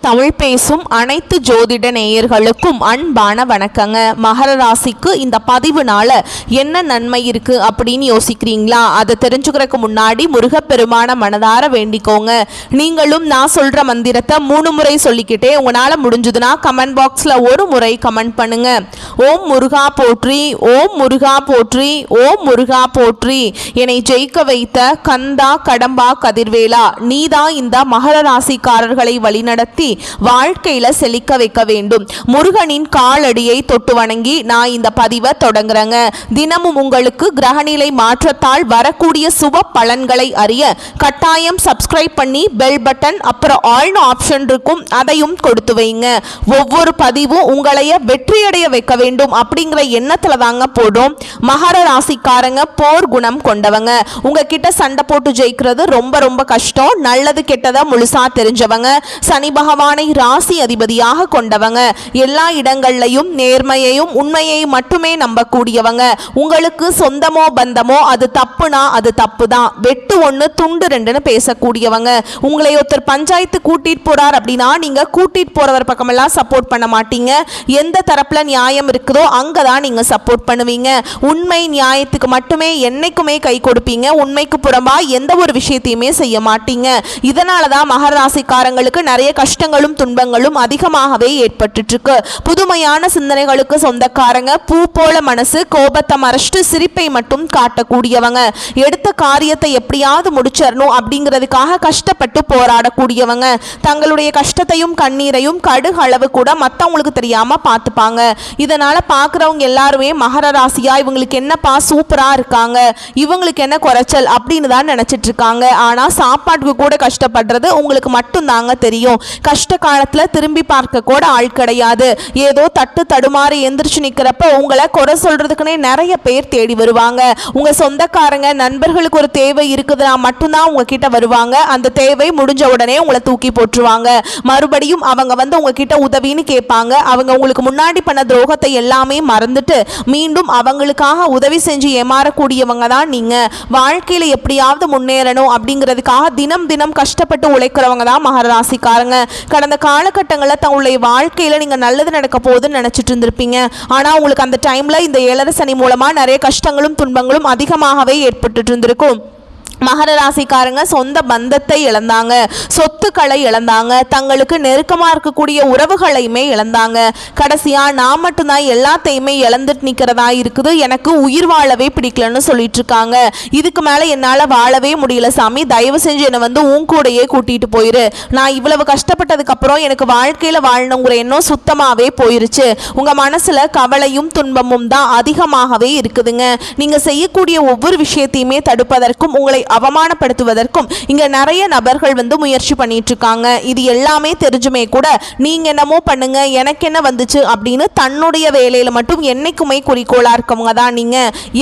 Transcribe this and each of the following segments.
தமிழ் பேசும் அனைத்து ஜோதிட நேயர்களுக்கும் அன்பான வணக்கங்க. மகர ராசிக்கு இந்த பதிவுனால என்ன நன்மை இருக்கு அப்படின்னு யோசிக்கிறீங்களா? அதை தெரிஞ்சுக்கிறதுக்கு முன்னாடி முருகப்பெருமான மனதார வேண்டிக்கோங்க. நீங்களும் நான் சொல்ற மந்திரத்தை 3 முறை சொல்லிக்கிட்டே உங்களால முடிஞ்சதுன்னா கமெண்ட் பாக்ஸ்ல ஒரு முறை கமெண்ட் பண்ணுங்க. ஓம் முருகா போற்றி, ஓம் முருகா போற்றி, ஓம் முருகா போற்றி. என்னை ஜெயிக்க வைத்த கந்தா கடம்பா கதிர்வேலா, நீதான் இந்த மகர ராசிக்காரர்களை வழிநடத்தி வாழ்க்கையில செழிக்க வைக்க வேண்டும். முருகனின் காலடியை தொட்டு வணங்கி நான் இந்த பதிவை தொடங்குறேங்க. தினமும் உங்களுக்கு கிரகநிலை மாற்றத்தால் வரக்கூடிய சுப பலன்களை அறிய கட்டாயம் சப்ஸ்கிரைப் பண்ணி பெல் பட்டன் அப்புறம் ஆல் ஆப்ஷன் இருக்கும், அதையும் கொடுத்து வைங்க. ஒவ்வொரு பதிவும் உங்களைய வெற்றியடைய வைக்க வேண்டும் அப்படிங்கிற எண்ணத்துல தாங்க போடும். மகர ராசிக்காரங்க போர் குணம் கொண்டவங்க. உங்ககிட்ட சண்டை போட்டு ஜெயிக்கிறது ரொம்ப ரொம்ப கஷ்டம். நல்லது கெட்டதை முழுசா தெரிஞ்சவங்க. சனி பகவானை ராசி அதிபதியாக கொண்டவங்க. எல்லா இடங்கள்லையும் நேர்மையையும் உண்மையையும் மட்டுமே நம்பக்கூடியவங்க. உங்களுக்கு சொந்தமோ பந்தமோ அது தப்புனா அது தப்பு தான், வெட்டு ஒன்று துண்டு ரெண்டுன்னு பேசக்கூடியவங்க. உங்களை ஒருத்தர் பஞ்சாயத்து கூட்டிட்டு போறார் அப்படின்னா நீங்க கூட்டிட்டு போறவர் பக்கமெல்லாம் சப்போர்ட் பண்ண மாட்டீங்க. எந்த தரப்புல நியாயம் இருக்குதோ அங்கதான் நீங்க சப்போர்ட் பண்ணுவீங்க. உண்மை நியாயத்துக்கு மட்டுமே என்னைக்குமே கை கொடுப்பீங்க. உண்மைக்கு புறம்பா எந்த ஒரு விஷயத்தையுமே செய்ய மாட்டீங்க. இதனாலதான் மகர ராசிக்காரங்களுக்கு நிறைய கஷ்டங்களும் துன்பங்களும் அதிகமாகவே ஏற்பட்டு இருக்கு. புதுமையான சிந்தனைகளுக்கு சொந்தக்காரங்க. பூ போல மனசு, கோபத்தை மறைச்சிட்டு சிரிப்பை மட்டும் காட்டக்கூடியவங்க. எடுத்த காரியத்தை எப்படியாவது முடிச்சிடணும் அப்படிங்கிறதுக்காக கஷ்டப்பட்டு போராடக்கூடியவங்க. தங்களுடைய கஷ்டத்தையும் கண்ணீரையும் கடுகு அளவு கூட மற்றவங்களுக்கு தெரியாம பார்த்துப்பாங்க. இதனால பார்க்குறவங்க எல்லாருமே மகர ராசியா இவங்களுக்கு என்னப்பா சூப்பரா இருக்காங்க, இவங்களுக்கு என்ன குறைச்சல் அப்படின்னு தான் நினைச்சிட்டு இருக்காங்க. ஆனா சாப்பாட்டுக்கு கூட கஷ்டப்படுறது உங்களுக்கு மட்டும் தாங்க தெரியும். கஷ்ட காலத்துல திரும்பி பார்க்க கூட ஆள் கிடையாது. ஏதோ தட்டு தடுமாறி எந்திரிச்சு நிக்கிறப்ப உங்களை குறை சொல்றதுக்குன்னே நிறைய பேர் தேடி வருவாங்க. உங்க சொந்தக்காரங்க நண்பர்களுக்கு ஒரு தேவை இருக்குதுன்னா மட்டும்தான் உங்ககிட்ட வருவாங்க. அந்த தேவை முடிஞ்ச உடனே உங்களை தூக்கி போட்டுருவாங்க. மறுபடியும் அவங்க வந்து உங்ககிட்ட உதவின்னு கேட்பாங்க. அவங்க உங்களுக்கு முன்னாடி பண்ண துரோகத்தை எல்லாமே மறந்துட்டு மீண்டும் அவங்களுக்காக உதவி செஞ்சு ஏமாறக்கூடியவங்க தான் நீங்க. வாழ்க்கையில எப்படியாவது முன்னேறணும் அப்படிங்கிறதுக்காக தினம் தினம் கஷ்டப்பட்டு உழைக்கிறவங்க தான் மகர ராசிக்காரங்க. கடந்த காலகட்டங்களில் தங்களுடைய வாழ்க்கையில் நீங்கள் நல்லது நடக்க போகுதுன்னு நினச்சிட்டு இருந்திருப்பீங்க. ஆனால் உங்களுக்கு அந்த டைமில் இந்த 7 சனி மூலமாக நிறைய கஷ்டங்களும் துன்பங்களும் அதிகமாகவே ஏற்பட்டு இருந்திருக்கும். மகர ராசிக்காரங்க சொந்த பந்தத்தை இழந்தாங்க, சொத்துக்களை இழந்தாங்க, தங்களுக்கு நெருக்கமாக இருக்கக்கூடிய உறவுகளையுமே இழந்தாங்க. கடைசியா நான் மட்டும்தான் எல்லாத்தையுமே இழந்துட்டு நிற்கிறதா இருக்குது, எனக்கு உயிர் வாழவே பிடிக்கலன்னு சொல்லிட்டு இருக்காங்க. இதுக்கு மேலே என்னால் வாழவே முடியல சாமி, தயவு செஞ்சு என்னை வந்து உன் கூடையே கூட்டிட்டு போயிரு. நான் இவ்வளவு கஷ்டப்பட்டதுக்கு அப்புறம் எனக்கு வாழ்க்கையில் வாழணுங்கிற எண்ணம் சுத்தமாகவே போயிருச்சு. உங்கள் மனசில் கவலையும் துன்பமும் தான் அதிகமாகவே இருக்குதுங்க. நீங்கள் செய்யக்கூடிய ஒவ்வொரு விஷயத்தையுமே தடுப்பதற்கும் உங்களை அவமானப்படுத்துவதற்கும் இங்க நிறைய நபர்கள் வந்து முயற்சி பண்ணிட்டு இருக்காங்க. இது எல்லாமே தெரிஞ்சுமே கூட நீங்க என்னமோ பண்ணுங்க எனக்கு என்ன வந்துச்சு அப்படின்னு தன்னுடைய வேலையில மட்டும் என்னைக்குமே குறிக்கோளா இருக்கவங்க தான் நீங்க.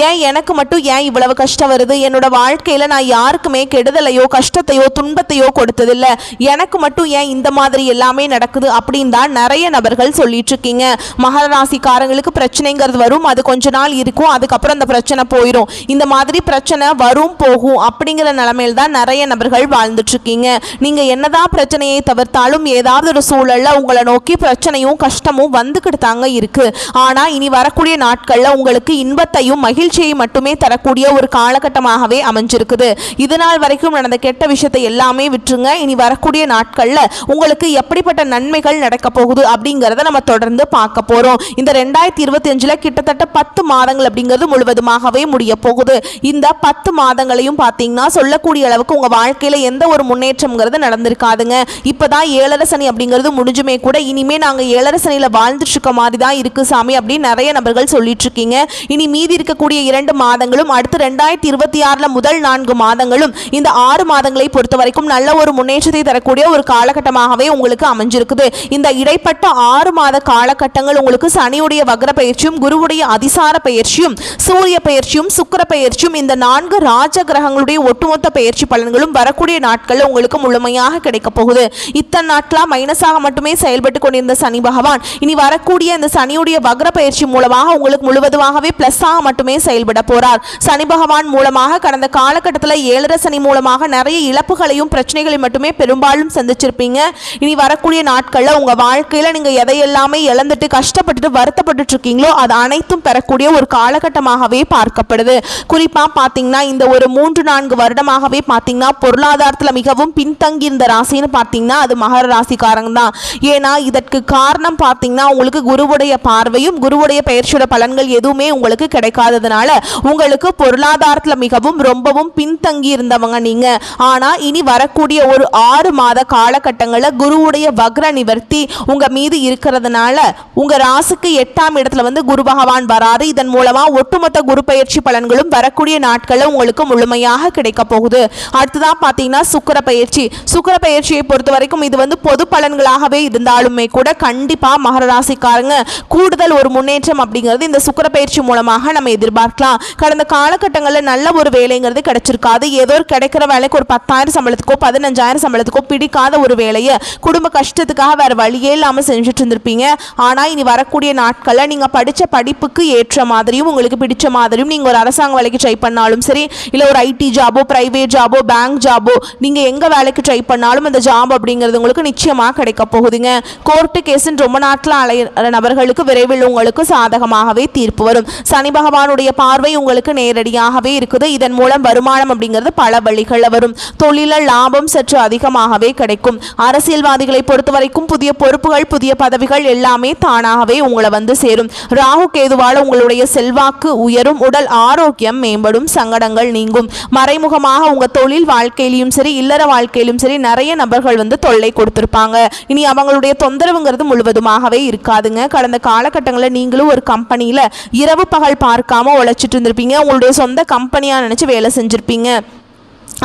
ஏன் எனக்கு மட்டும் ஏன் இவ்வளவு கஷ்டம் வருது, என்னோட வாழ்க்கையில நான் யாருக்குமே கெடுதலையோ கஷ்டத்தையோ துன்பத்தையோ கொடுத்ததில்ல, எனக்கு மட்டும் ஏன் இந்த மாதிரி எல்லாமே நடக்குது அப்படின்னு தான் நிறைய நபர்கள் சொல்லிட்டு இருக்கீங்க. மகர ராசிக்காரங்களுக்கு பிரச்சனைங்கிறது வரும், அது கொஞ்ச நாள் இருக்கும், அதுக்கப்புறம் அந்த பிரச்சனை போயிடும். இந்த மாதிரி பிரச்சனை வரும் போகும் அப்படிங்கிற நிலைமையில் தான் நிறைய நபர்கள் வாழ்ந்துட்டு இருக்கீங்க. நீங்க என்னதான் பிரச்சனையை தவிர்த்தாலும் ஏதாவது ஒரு சூழல்ல உங்களை நோக்கி பிரச்சனையும் கஷ்டமும் வந்துக்கிட்டு தாங்க இருக்கு. ஆனா இனி வரக்கூடிய நாட்கள்ல உங்களுக்கு இன்பத்தையும் மகிழ்ச்சியையும் மட்டுமே தரக்கூடிய ஒரு காலகட்டமாகவே அமைஞ்சிருக்குது. இதனால் வரைக்கும் நடந்த கெட்ட விஷயத்தை எல்லாமே விட்டுருங்க. இனி வரக்கூடிய நாட்கள்ல உங்களுக்கு எப்படிப்பட்ட நன்மைகள் நடக்க போகுது அப்படிங்கிறத நம்ம தொடர்ந்து பார்க்க போறோம். இந்த 2025 கிட்டத்தட்ட 10 மாதங்கள் அப்படிங்கிறது முழுவதுமாகவே முடிய போகுது. இந்த 10 மாதங்களையும் பார்த்தீங்கன்னா சொல்லக்கூடிய அளவுக்கு உங்க வாழ்க்கையில எந்த ஒரு முன்னேற்றம்ங்கிறது நடந்திருக்காதுங்க. இப்பதான் 7 சனி அப்படிங்கிறது முடிஞ்சுமே கூட இனிமே நாங்க 7 சனியில வாழ்ந்துட்டு இருக்க மாதிரி தான் இருக்கு சாமி அப்படின்னு நிறைய நபர்கள் சொல்லிட்டு இருக்கீங்க. இனி மீதி இருக்கக்கூடிய 2 மாதங்களும் அடுத்து 2026 முதல் 4 மாதங்களும் இந்த 6 மாதங்களை பொறுத்த வரைக்கும் நல்ல ஒரு முன்னேற்றத்தை தரக்கூடிய ஒரு காலகட்டமாகவே உங்களுக்கு அமைஞ்சிருக்குது. இந்த இடைப்பட்ட 6 மாத காலகட்டங்கள் உங்களுக்கு சனியுடைய வக்ர பயிற்சியும் குருவுடைய அதிசார பயிற்சியும் சூரிய பயிற்சியும் சுக்கிர பயிற்சியும் இந்த 4 ராஜ கிரகங்களுடைய ராசியினுடைய ஒட்டுமொத்த பயிற்சி பலன்களும் வரக்கூடிய நாட்களில் உங்களுக்கு முழுமையாக கிடைக்க போகுது. இத்தனை நாட்களா மைனஸாக மட்டுமே செயல்பட்டு கொண்டிருந்த சனி பகவான் இனி வரக்கூடிய இந்த சனியுடைய வக்ர பயிற்சி மூலமாக உங்களுக்கு முழுவதுமாகவே பிளஸ்ஸாக மட்டுமே செயல்பட போறார். சனி பகவான் மூலமாக கடந்த காலகட்டத்தில் 7 சனி மூலமாக நிறைய இழப்புகளையும் பிரச்சனைகளையும் மட்டுமே பெரும்பாலும் சந்திச்சிருப்பீங்க. இனி வரக்கூடிய நாட்களில் உங்க வாழ்க்கையில நீங்க எதையெல்லாமே இழந்துட்டு கஷ்டப்பட்டுட்டு வருத்தப்பட்டு இருக்கீங்களோ அது அனைத்தும் பெறக்கூடிய ஒரு காலகட்டமாகவே பார்க்கப்படுது. குறிப்பா பாத்தீங்கன்னா இந்த ஒரு 3-4 வருடமாகவே பாத்தீங்கன்னா பொருளாதாரத்துல மிகவும் பின்தங்கி இருந்த ராசின்னு பாத்தீங்கன்னா அது மகர ராசிக்காரங்க தான். ஏன்னா இதற்கு காரணம் பாத்தீங்கன்னா உங்களுக்கு குருவுடைய பார்வையும் குருவுடைய பயிற்சியோட பலன்கள் எதுவுமே உங்களுக்கு கிடைக்காததுனால உங்களுக்கு பொருளாதாரத்துல மிகவும் ரொம்பவும் பின்தங்கி இருந்தவங்க நீங்க. ஆனா இனி வரக்கூடிய ஒரு 6 மாத காலகட்டங்களில் குருவுடைய வக்ர நிவர்த்தி உங்க மீது இருக்கிறதுனால உங்க ராசிக்கு 8ஆம் இடத்துல வந்து குரு பகவான் வராரு. இதன் மூலமா ஒட்டுமொத்த குரு பயிற்சி பலன்களும் வரக்கூடிய நாட்களில் உங்களுக்கு முழுமையாக கிடைக்க போகுது. அடுத்ததான் பாத்தீங்கன்னா சுக்கிர பயிற்சி. சுக்கிர பயிற்சியை பொறுத்த வரைக்கும் இது வந்து பொது பலன்களாகவே இருந்தாலுமே கூட கண்டிப்பா மகர ராசிக்காரங்க கூடுதல் ஒரு முன்னேற்றம் அப்படிங்கிறது இந்த சுக்கிர பயிற்சி மூலமாக நம்ம எதிர்பார்க்கலாம். கடந்த காலகட்டங்களில் நல்ல ஒரு வேலைங்கிறது கிடைச்சிருக்காது. ஏதோ கிடைக்கிற வேலைக்கு ஒரு 10,000 சம்பளத்துக்கோ 15,000 சம்பளத்துக்கோ பிடிக்காத ஒரு வேலையை குடும்ப கஷ்டத்துக்காக வேற வழியே இல்லாமல் செஞ்சுட்டு இருந்திருப்பீங்க. ஆனா இனி வரக்கூடிய நாட்களில் நீங்க படிச்ச படிப்புக்கு ஏற்ற மாதிரியும் உங்களுக்கு பிடிச்ச மாதிரியும் நீங்க ஒரு அரசாங்க வேலைக்கு ட்ரை பண்ணாலும் சரி, இல்ல ஒரு ஐடி ஜாபோ பிரைவேட் ஜாபோ பேங்க் ஜாபோ நீங்க எங்க வேலைக்கு ட்ரை பண்ணாலும் அந்த ஜாப் அப்படிங்கிறது உங்களுக்கு நிச்சயமா கிடைக்க போகுதுங்க. கோர்ட்டு கேஸ்ன்னு ரொம்ப நாட்கள் அலையிற நபர்களுக்கு விரைவில் உங்களுக்கு சாதகமாகவே தீர்ப்பு வரும். சனி பகவானுடைய பார்வை உங்களுக்கு நேரடியாகவே இருக்குது. இதன் மூலம் வருமானம் அப்படிங்கிறது பல வழிகளில் வரும். தொழில லாபம் சற்று அதிகமாகவே கிடைக்கும். அரசியல்வாதிகளை பொறுத்த வரைக்கும் புதிய பொறுப்புகள் புதிய பதவிகள் எல்லாமே தானாகவே உங்களை வந்து சேரும். ராகு கேதுவால உங்களுடைய செல்வாக்கு உயரும். உடல் ஆரோக்கியம் மேம்படும். சங்கடங்கள் நீங்கும். மறைமுகமாக உங்க தொழில் வாழ்க்கையிலும் சரி இல்லற வாழ்க்கையிலும் சரி நிறைய நபர்கள் வந்து தொல்லை கொடுத்திருப்பாங்க. இனி அவங்களுடைய தொந்தரவுங்கிறது முழுவதுமாகவே இருக்காதுங்க. கடந்த காலகட்டங்களில் நீங்களும் ஒரு கம்பெனியில இரவு பகல் பார்க்காம உழைச்சிட்டு இருந்திருப்பீங்க. உங்களுடைய சொந்த கம்பெனியா நினைச்சு வேலை செஞ்சிருப்பீங்க.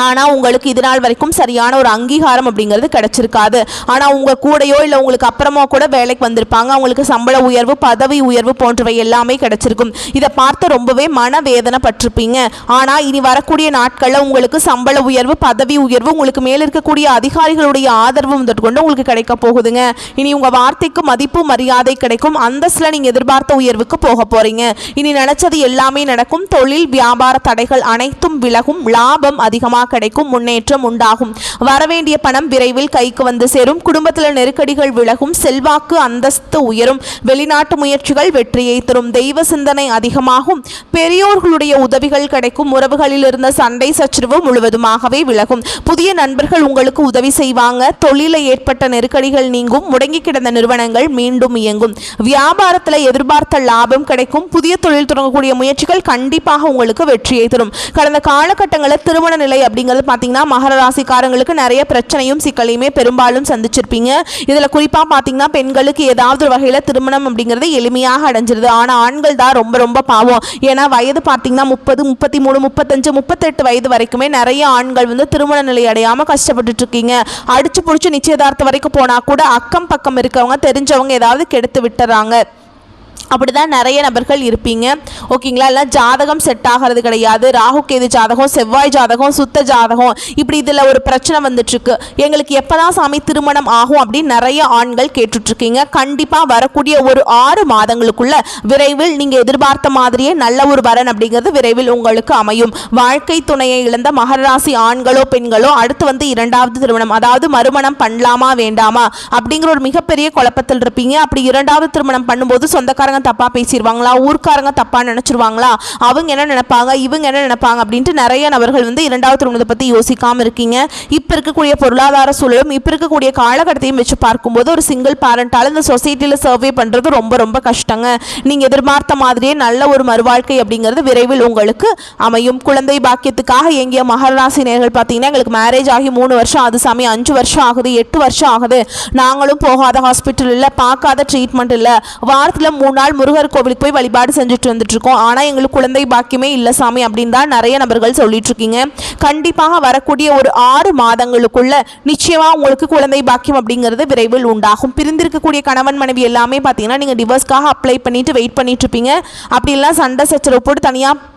ஆனால் உங்களுக்கு இது நாள் வரைக்கும் சரியான ஒரு அங்கீகாரம் அப்படிங்கிறது கிடைச்சிருக்காது. ஆனால் உங்கள் கூடையோ இல்லை உங்களுக்கு அப்புறமா கூட வேலைக்கு வந்திருப்பாங்க. அவங்களுக்கு சம்பள உயர்வு பதவி உயர்வு போன்றவை எல்லாமே கிடைச்சிருக்கும். இதை பார்த்து ரொம்பவே மனவேதனை பட்டிருப்பீங்க. ஆனால் இனி வரக்கூடிய நாட்களில் உங்களுக்கு சம்பள உயர்வு பதவி உயர்வு உங்களுக்கு மேலே இருக்கக்கூடிய அதிகாரிகளுடைய ஆதரவு கொண்டு உங்களுக்கு கிடைக்க போகுதுங்க. இனி உங்கள் வார்த்தைக்கு மதிப்பு மரியாதை கிடைக்கும். அந்தஸ்தில் நீங்கள் எதிர்பார்த்த உயர்வுக்கு போக போறீங்க. இனி நினைச்சது எல்லாமே நடக்கும். தொழில் வியாபார தடைகள் அனைத்தும் விலகும். லாபம் அதிகமாக கிடைக்கும். முன்னேற்றம் உண்டாகும். வரவேண்டிய பணம் விரைவில் கைக்கு வந்து சேரும். குடும்பத்தில் நெருக்கடிகள் விலகும். செல்வாக்கு அந்தஸ்து உயரும். வெளிநாட்டு முயற்சிகள் வெற்றியை தரும். தெய்வ சிந்தனை அதிகமாகும். பெரியோர்களுடைய உதவிகள் கிடைக்கும். உறவுகளில் இருந்த சண்டை சச்சரவு முழுவதுமாகவே விலகும். புதிய நண்பர்கள் உங்களுக்கு உதவி செய்வாங்க. தொழிலில் ஏற்பட்ட நெருக்கடிகள் நீங்கும். முடங்கி கிடந்த நிறுவனங்கள் மீண்டும் இயங்கும். வியாபாரத்தில் எதிர்பார்த்த லாபம் கிடைக்கும். புதிய தொழில் தொடங்கக்கூடிய முயற்சிகள் கண்டிப்பாக உங்களுக்கு வெற்றியை தரும். கடந்த காலகட்டங்களில் திருமண நிலை அப்படிங்கிறது பார்த்தீங்கன்னா மகர ராசிக்காரங்களுக்கு நிறைய பிரச்சனையும் சிக்கலையுமே பெரும்பாலும் சந்திச்சிருப்பீங்க. இதில் குறிப்பாக பார்த்தீங்கன்னா பெண்களுக்கு ஏதாவது ஒரு வகையில் திருமணம் அப்படிங்கிறது எளிமையாக அடைஞ்சிருது. ஆனால் ஆண்கள் தான் ரொம்ப ரொம்ப பாவம். ஏன்னா வயது பார்த்தீங்கன்னா 30 33 35 38 வயது வரைக்குமே நிறைய ஆண்கள் வந்து திருமண நிலை அடையாமல் கஷ்டப்பட்டுட்டு இருக்கீங்க. அடிச்சு பிடிச்சி நிச்சயதார்த்தம் வரைக்கும் போனால் கூட அக்கம் பக்கம் இருக்கவங்க தெரிஞ்சவங்க ஏதாவது கெடுத்து விட்டுறாங்க. அப்படிதான் நிறைய நபர்கள் இருப்பீங்க. ஓகேங்களா? எல்லாம் ஜாதகம் செட் ஆகிறது கிடையாது. ராகு கேது ஜாதகம் செவ்வாய் ஜாதகம் சுத்த ஜாதகம் இப்படி இதில் ஒரு பிரச்சனை வந்துட்டுருக்கு. எங்களுக்கு எப்போதான் சாமி திருமணம் ஆகும் அப்படின்னு நிறைய ஆண்கள் கேட்டுட்ருக்கீங்க. கண்டிப்பாக வரக்கூடிய ஒரு 6 மாதங்களுக்குள்ள விரைவில் நீங்கள் எதிர்பார்த்த மாதிரியே நல்ல ஒரு வரன் அப்படிங்கிறது விரைவில் உங்களுக்கு அமையும். வாழ்க்கை துணையை இழந்த மகர ராசி ஆண்களோ பெண்களோ அடுத்து வந்து 2வது திருமணம் அதாவது மறுமணம் பண்ணலாமா வேண்டாமா அப்படிங்கிற ஒரு மிகப்பெரிய குழப்பத்தில் இருப்பீங்க. அப்படி 2வது திருமணம் பண்ணும்போது சொந்தக்காரங்க தப்பா பேசிடுவாங்களா, ஊர்க்காரங்க தப்பா நினைச்சிருவாங்களா, அவங்க என்ன நினைப்பாங்க இவங்க என்ன நினைப்பாங்க அப்படின்ட்டு நிறைய நபர்கள் வந்து 2வது திருமணத்தை பத்தி யோசிக்காம இருக்கீங்க. இப்ப இருக்கக்கூடிய பொருளாதார சூழலும் இப்ப இருக்கக்கூடிய காலகட்டத்தையும் வச்சு பார்க்கும்போது ஒரு சிங்கிள் பேரண்டால இந்த சொசைட்டில சர்வே பண்றது ரொம்ப ரொம்ப கஷ்டங்க. நீங்க எதிர்பார்த்த மாதிரியே நல்ல ஒரு மறுவாழ்க்கை அப்படிங்கிறது விரைவில் உங்களுக்கு அமையும். குழந்தை பாக்கியத்துக்காக எங்கிய மகர ராசி நேயர்கள் பார்த்தீங்கன்னா எங்களுக்கு மேரேஜ் ஆகி 3 வருஷம் ஆகுது சாமி, 5 வருஷம் ஆகுது, 8 வருஷம் ஆகுது, நாங்களும் போகாத ஹாஸ்பிட்டல் இல்லை, பார்க்காத ட்ரீட்மெண்ட் இல்லை, வாரத்தில் 3 நாள் முருகர் கோவிலுக்கு போய் வழிபாடு செஞ்சுட்டு வந்துட்டு இருக்கோம், ஆனால் எங்களுக்கு குழந்தை பாக்கியமே இல்லை சாமி அப்படின்னு தான் நிறைய நபர்கள் சொல்லிட்டு இருக்கீங்க. கண்டிப்பாக வரக்கூடிய ஒரு 6 மாதங்களுக்குள்ள நிச்சயமா உங்களுக்கு குழந்தை பாக்கியம் அப்படிங்கிறது விரைவில் உண்டாகும். பிரிந்திருக்கக்கூடிய கணவன் மனைவி எல்லாமே பார்த்தீங்கன்னா நீங்கள் டிவோர்ஸ்க்காக அப்ளை பண்ணிட்டு வெயிட் பண்ணிட்டு இருப்பீங்க. அப்படி எல்லாம் சண்டை சச்சரவு போட்டு தனியாக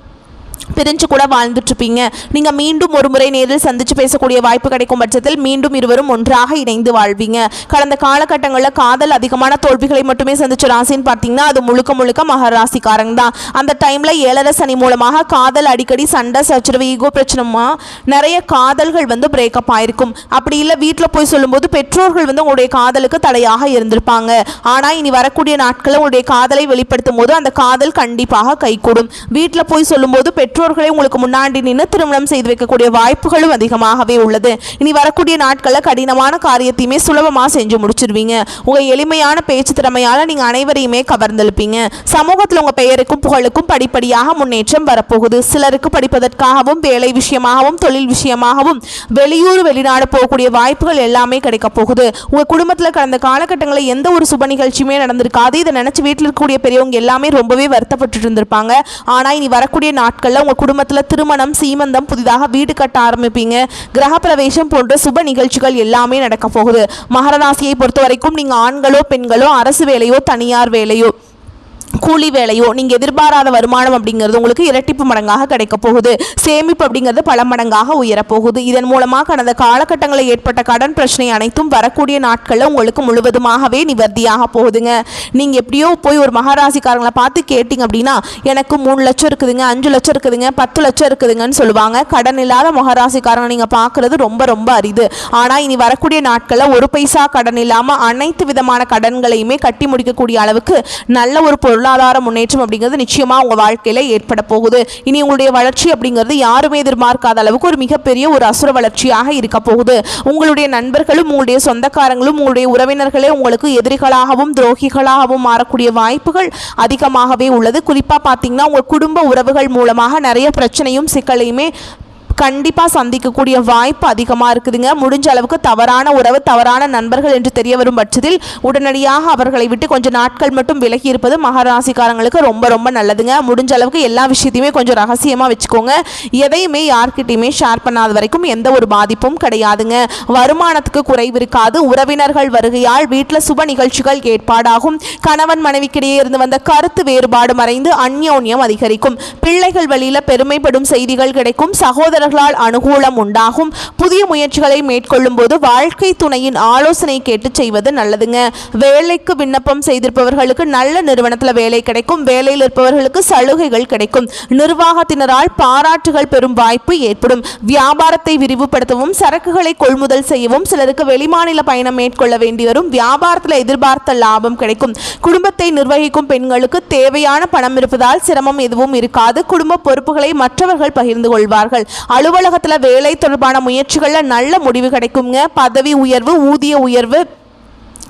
பிரிஞ்சு கூட வாழ்ந்துட்டு இருப்பீங்க. நீங்க மீண்டும் ஒரு முறை நேரில் சந்திச்சு பேசக்கூடிய வாய்ப்பு கிடைக்கும் பட்சத்தில் மீண்டும் இருவரும் ஒன்றாக இணைந்து வாழ்வீங்க. கடந்த காலகட்டங்களில் காதல் அதிகமான தோல்விகளை மட்டுமே சந்திச்ச ராசின்னு பார்த்தீங்கன்னா அது முழுக்க முழுக்க மகர ராசிக்காரங்க தான். அந்த டைம்ல 7 சனி மூலமாக காதல் அடிக்கடி சண்டை சச்சரவு ஈகோ பிரச்சனைமா நிறைய காதல்கள் வந்து பிரேக்கப் ஆயிருக்கும். அப்படி இல்லை வீட்டில் போய் சொல்லும்போது பெற்றோர்கள் வந்து உங்களுடைய காதலுக்கு தடையாக இருந்திருப்பாங்க. ஆனால் இனி வரக்கூடிய நாட்களில் உங்களுடைய காதலை வெளிப்படுத்தும் போது அந்த காதல் கண்டிப்பாக கைகூடும். வீட்டில் போய் சொல்லும்போது பெற்றோர்களை உங்களுக்கு முன்னாடி நின்று திருமணம் செய்து வைக்கக்கூடிய வாய்ப்புகளும் அதிகமாகவே உள்ளது. இனி வரக்கூடிய நாட்களில் கடினமான காரியத்தையுமே சுலபமாக செஞ்சு முடிச்சிருவீங்க. உங்க எளிமையான பேச்சு திறமையால நீங்க அனைவரையுமே கவர்ந்தெழுப்பீங்க. சமூகத்தில் உங்க பெயருக்கும் புகழுக்கும் படிப்படியாக முன்னேற்றம் வரப்போகுது. சிலருக்கு படிப்பதற்காகவும் வேலை விஷயமாகவும் தொழில் விஷயமாகவும் வெளியூர் வெளிநாடு போகக்கூடிய வாய்ப்புகள் எல்லாமே கிடைக்க போகுது. உங்க குடும்பத்தில் கடந்த காலகட்டங்களில் எந்த ஒரு சுப நிகழ்ச்சியுமே நடந்திருக்காது. இதை நினைச்சு வீட்டில் இருக்கக்கூடிய பெரியவங்க எல்லாமே ரொம்பவே வருத்தப்பட்டு இருந்திருப்பாங்க. ஆனா இனி வரக்கூடிய நாட்கள்ல உங்க குடும்பத்தில் திருமணம் சீமந்தம் புதிதாக வீடு கட்ட ஆரம்பிப்பீங்க. கிரகப்பிரவேசம் போன்ற சுப நிகழ்ச்சிகள் எல்லாமே நடக்க போகுது. மகர ராசியை பொறுத்த வரைக்கும் நீங்க ஆண்களோ பெண்களோ அரசு வேலையோ தனியார் வேலையோ கூலி வேலையோ நீங்கள் எதிர்பாராத வருமானம் அப்படிங்கிறது உங்களுக்கு இரட்டிப்பு மடங்காக கிடைக்க போகுது. சேமிப்பு அப்படிங்கிறது பல மடங்காக உயரப்போகுது. இதன் மூலமாக கடந்த காலகட்டங்களில் ஏற்பட்ட கடன் பிரச்சனை அனைத்தும் வரக்கூடிய நாட்களில் உங்களுக்கு முழுவதுமாகவே நிவர்த்தியாக போகுதுங்க. நீங்கள் எப்படியோ போய் ஒரு மகாராசிக்காரங்களை பார்த்து கேட்டிங்க அப்படின்னா எனக்கு 3 லட்சம் இருக்குதுங்க, 5 லட்சம் இருக்குதுங்க, 10 லட்சம் இருக்குதுங்கன்னு சொல்லுவாங்க. கடன் இல்லாத மகாராசிக்காரங்க நீங்கள் பார்க்குறது ரொம்ப ரொம்ப அரிது. ஆனால் இனி வரக்கூடிய நாட்களில் ஒரு பைசா கடன் இல்லாமல் அனைத்து விதமான கடன்களையுமே கட்டி முடிக்கக்கூடிய அளவுக்கு நல்ல ஒரு பொருளாதார முன்னேற்றம் அப்படிங்கிறது நிச்சயமா உங்க வாழ்க்கையில ஏற்பட போகுது. இனி உங்களுடைய வளர்ச்சி அப்படிங்கிறது யாருமே எதிர்பார்க்காத அளவுக்கு ஒரு மிகப்பெரிய ஒரு அசுர வளர்ச்சியாக இருக்க போகுது. உங்களுடைய நண்பர்களும் உங்களுடைய சொந்தக்காரங்களும் உங்களுடைய உறவினர்களே உங்களுக்கு எதிரிகளாகவும் துரோகிகளாகவும் மாறக்கூடிய வாய்ப்புகள் அதிகமாகவே உள்ளது. குறிப்பா பார்த்தீங்கன்னா உங்க குடும்ப உறவுகள் மூலமாக நிறைய பிரச்சனையும் சிக்கலையுமே கண்டிப்பாக சந்திக்கக்கூடிய வாய்ப்பு அதிகமாக இருக்குதுங்க. முடிஞ்ச அளவுக்கு தவறான உறவு தவறான நண்பர்கள் என்று தெரிய வரும் பட்சத்தில் உடனடியாக அவர்களை விட்டு கொஞ்சம் நாட்கள் மட்டும் விலகி இருப்பது மகராசிக்காரங்களுக்கு ரொம்ப ரொம்ப நல்லதுங்க. முடிஞ்ச அளவுக்கு எல்லா விஷயத்தையுமே கொஞ்சம் ரகசியமாக வச்சுக்கோங்க. எதையுமே யார்கிட்டையுமே ஷேர் பண்ணாத வரைக்கும் எந்த ஒரு பாதிப்பும் கிடையாதுங்க. வருமானத்துக்கு குறைவு இருக்காது. உறவினர்கள் வருகையால் வீட்டில் சுப நிகழ்ச்சிகள் ஏற்பாடாகும். கணவன் மனைவிக்கிடையே இருந்து வந்த கருத்து வேறுபாடு மறைந்து அந்யோன்யம் அதிகரிக்கும். பிள்ளைகள் வழியில் பெருமைப்படும் செய்திகள் கிடைக்கும். சகோதரர்களால் அனுகூலம் உண்டாகும். புதிய முயற்சிகளை மேற்கொள்ளும் போது வாழ்க்கை துணையின் ஆலோசனை கேட்டு செய்வது நல்லதுங்க. வேலைக்கு விண்ணப்பம் செய்திருப்பவர்களுக்கு நல்ல நிறுவனத்தில் வேலை கிடைக்கும். வேலையில் இருப்பவர்களுக்கு சலுகைகள் கிடைக்கும். நிர்வாகத்தினரால் பாராட்டுகள் பெறும் வாய்ப்பு ஏற்படும். வியாபாரத்தை விரிவுபடுத்தவும் சரக்குகளை கொள்முதல் செய்யவும் சிலருக்கு வெளிமாநில பயணம் மேற்கொள்ள வேண்டி வரும். வியாபாரத்தில் எதிர்பார்த்த லாபம் கிடைக்கும். குடும்பத்தை நிர்வகிக்கும் பெண்களுக்கு தேவையான பணம் இருப்பதால் சிரமம் எதுவும் இருக்காது. குடும்ப பொறுப்புகளை மற்றவர்கள் பகிர்ந்து கொள்வார்கள். அலுவலகத்தில் வேலை தொடர்பான முயற்சிகளில் நல்ல முடிவு கிடைக்குங்க. பதவி உயர்வு ஊதிய உயர்வு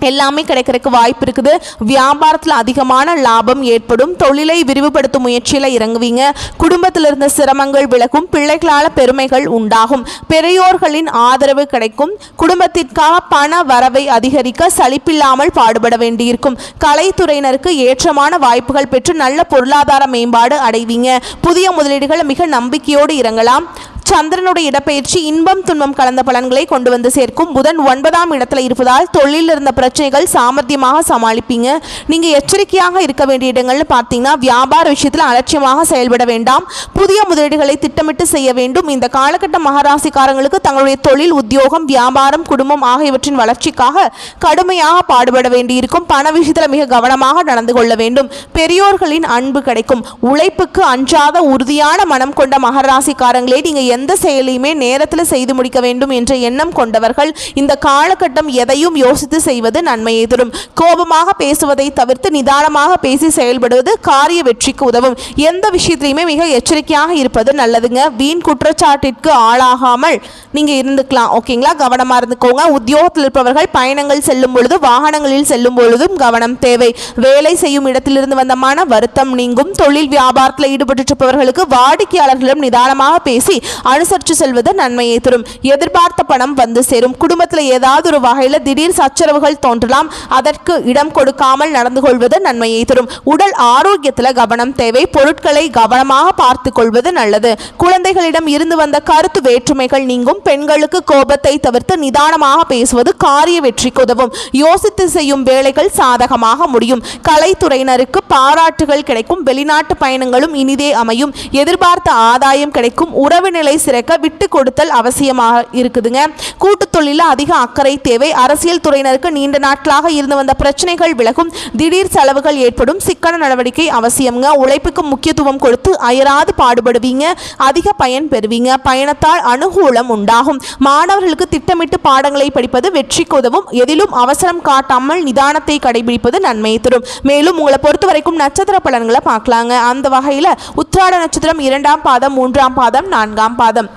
எல்லாமே கிடைக்கிறதுக்கு வாய்ப்பு இருக்குது. வியாபாரத்தில் அதிகமான லாபம் ஏற்படும். தொழிலை விரிவுபடுத்தும் முயற்சியில் இறங்குவீங்க. குடும்பத்தில் இருந்த சிரமங்கள் விலகும். பிள்ளைகளால் பெருமைகள் உண்டாகும். பெரியோர்களின் ஆதரவு கிடைக்கும். குடும்பத்திற்காக பண வரவை அதிகரிக்க சலிப்பில்லாமல் பாடுபட வேண்டியிருக்கும். கலைத்துறையினருக்கு ஏற்றமான வாய்ப்புகள் பெற்று நல்ல பொருளாதார மேம்பாடு அடைவீங்க. புதிய முதலீடுகள் மிக நம்பிக்கையோடு இறங்கலாம். சந்திரனுடைய இடப்பெயர்ச்சி இன்பம் துன்பம் கலந்த பலன்களை கொண்டு வந்து சேர்க்கும். புதன் 9ஆம் இடத்துல இருப்பதால் தொழிலில் இருந்த பிரச்சனைகள் சாமர்த்தியமாக சமாளிப்பீங்க. நீங்கள் எச்சரிக்கையாக இருக்க வேண்டிய இடங்கள்னு பார்த்தீங்கன்னா வியாபார விஷயத்தில் அலட்சியமாக செயல்பட வேண்டாம். புதிய முதலீடுகளை திட்டமிட்டு செய்ய வேண்டும். இந்த காலகட்ட மகராசிக்காரங்களுக்கு தங்களுடைய தொழில் உத்தியோகம் வியாபாரம் குடும்பம் ஆகியவற்றின் வளர்ச்சிக்காக கடுமையாக பாடுபட வேண்டியிருக்கும். பண விஷயத்தில் மிக கவனமாக நடந்து கொள்ள வேண்டும். பெரியோர்களின் அன்பு கிடைக்கும். உழைப்புக்கு அஞ்சாத உறுதியான மனம் கொண்ட மகராசிக்காரங்களே நீங்கள் எந்த செயலையுமே நேரத்தில் செய்து முடிக்க வேண்டும் என்ற எண்ணம் கொண்டவர்கள். இந்த காலகட்டம் எதையும் யோசித்து செய்வது நன்மையை தரும். கோபமாக பேசுவதை தவிர்த்து நிதானமாக பேசி செயல்படுவது காரிய வெற்றிக்கு உதவும். எந்த விஷயத்திலையுமே மிக எச்சரிக்கையாக இருப்பது நல்லதுங்க. வீண் குற்றச்சாட்டிற்கு ஆளாகாமல் நீங்க இருந்துக்கலாம். ஓகேங்களா, கவனமா இருந்துக்கோங்க. உத்தியோகத்தில் இருப்பவர்கள் பயணங்கள் செல்லும் பொழுது வாகனங்களில் செல்லும் பொழுதும் கவனம் தேவை. வேலை செய்யும் இடத்திலிருந்து வந்த மன வருத்தம் நீங்கும். தொழில் வியாபாரத்தில் ஈடுபட்டு இருப்பவர்களுக்கு வாடிக்கையாளர்களிடம் நிதானமாக பேசி அனுசரித்து செல்வது நன்மையை தரும். எதிர்பார்த்த பணம் வந்து சேரும். குடும்பத்தில் ஏதாவது ஒரு வகையில் திடீர் சச்சரவுகள் தோன்றலாம். அதற்கு இடம் கொடுக்காமல் நடந்து கொள்வது நன்மையை தரும். உடல் ஆரோக்கியத்தில் கவனம் தேவை. பொருட்களை கவனமாக பார்த்து கொள்வது நல்லது. குழந்தைகளிடம் இருந்து வந்த கருத்து வேற்றுமைகள் நீங்கும். பெண்களுக்கு கோபத்தை தவிர்த்து நிதானமாக பேசுவது காரிய வெற்றிக்கு உதவும். யோசித்து செய்யும் வேலைகள் சாதகமாக முடியும். கலைத்துறையினருக்கு பாராட்டுகள் கிடைக்கும். வெளிநாட்டு பயணங்களும் இனிதே அமையும். எதிர்பார்த்த ஆதாயம் கிடைக்கும். உறவு நிலை சிறக்க விட்டு கொடுத்தல் அவசியமாக இருக்குதுங்க. கூட்டு தொழிலில் அதிக அக்கறை தேவை. அரசியல் துறையினருக்கு நீண்ட நாட்களாக இருந்து வந்த பிரச்சனைகள் விலகும். திடீர் செலவுகள் ஏற்படும். சிக்கன நடவடிக்கை அவசியம்ங்க. உழைப்புக்கு முக்கியத்துவம் கொடுத்து அயராது பாடுபடுவீங்க. அதிக பயன் பெறுவீங்க. பயணத்தால் அனுகூலம் உண்டாகும். மாணவர்களுக்கு திட்டமிட்டு பாடங்களை படிப்பது வெற்றிக்கு உதவும். எதிலும் அவசரம் காட்டாமல் நிதானத்தை கடைபிடிப்பது நன்மையை தரும். மேலும் உங்களை பொறுத்த வரைக்கும் நட்சத்திர பலன்களை பார்க்கலாங்க. அந்த வகையில் உத்திராட நட்சத்திரம் 2ஆம் பாதம், 3ஆம் பாதம், 4ஆம் பாதம்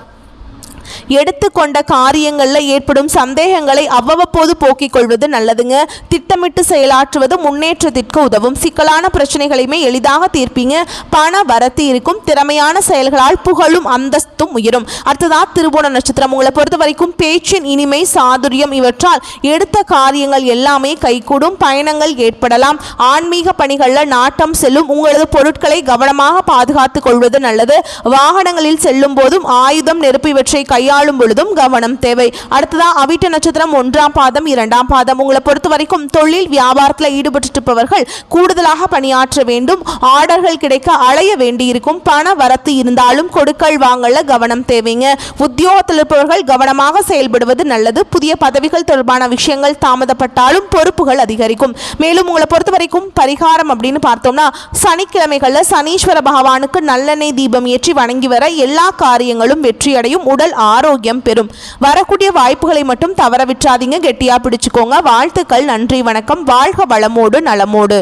எடுத்துக்கொண்ட காரியங்களில் ஏற்படும் சந்தேகங்களை அவ்வப்போது போக்கிக் கொள்வது நல்லதுங்க. திட்டமிட்டு செயலாற்றுவது முன்னேற்றத்திற்கு உதவும். சிக்கலான பிரச்சனைகளையுமே எளிதாக தீர்ப்பீங்க. பண வரத்து இருக்கும். திறமையான செயல்களால் புகழும் அந்தஸ்தும் உயரும். அடுத்ததா திருவோண நட்சத்திரம். உங்களை பொறுத்த வரைக்கும் பேச்சின் இனிமை, சாதுரியம் இவற்றால் எடுத்த காரியங்கள் எல்லாமே கைகூடும். பயணங்கள் ஏற்படலாம். ஆன்மீக பணிகளில் நாட்டம் செல்லும். உங்களது பொருட்களை கவனமாக பாதுகாத்துக் கொள்வது நல்லது. வாகனங்களில் செல்லும் போதும் ஆயுதம், நெருப்பு இவற்றை கையாளும் பொழுதும் கவனம் தேவை. அடுத்ததா அவிட்ட நட்சத்திரம் 1ஆம் பாதம், 2ஆம் பாதம். உங்களை பொறுத்த வரைக்கும் தொழில் வியாபாரத்தில் ஈடுபட்டிருப்பவர்கள் கூடுதலாக பணியாற்ற வேண்டும். ஆர்டர்கள் கிடைக்க அலைய வேண்டியிருக்கும். பண வரத்து இருந்தாலும் கொடுக்கல் வாங்கல கவனம் தேவைங்க. உத்தியோகத்தில் இருப்பவர்கள் கவனமாக செயல்படுவது நல்லது. புதிய பதவிகள் தொடர்பான விஷயங்கள் தாமதப்பட்டாலும் பொறுப்புகள் அதிகரிக்கும். மேலும் உங்களை பொறுத்த வரைக்கும் பரிகாரம் அப்படின்னு பார்த்தோம்னா சனிக்கிழமைகளில் சனீஸ்வர பகவானுக்கு நல்லெண்ணெய் தீபம் ஏற்றி வணங்கி வர எல்லா காரியங்களும் வெற்றியடையும். உடல் ஆரோக்கியம் பெறும். வரக்கூடிய வாய்ப்புகளை மட்டும் தவற விட்டுறாதீங்க. கெட்டியா பிடிச்சுக்கோங்க. வாழ்த்துக்கள். நன்றி, வணக்கம். வாழ்க வளமோடு நலமோடு.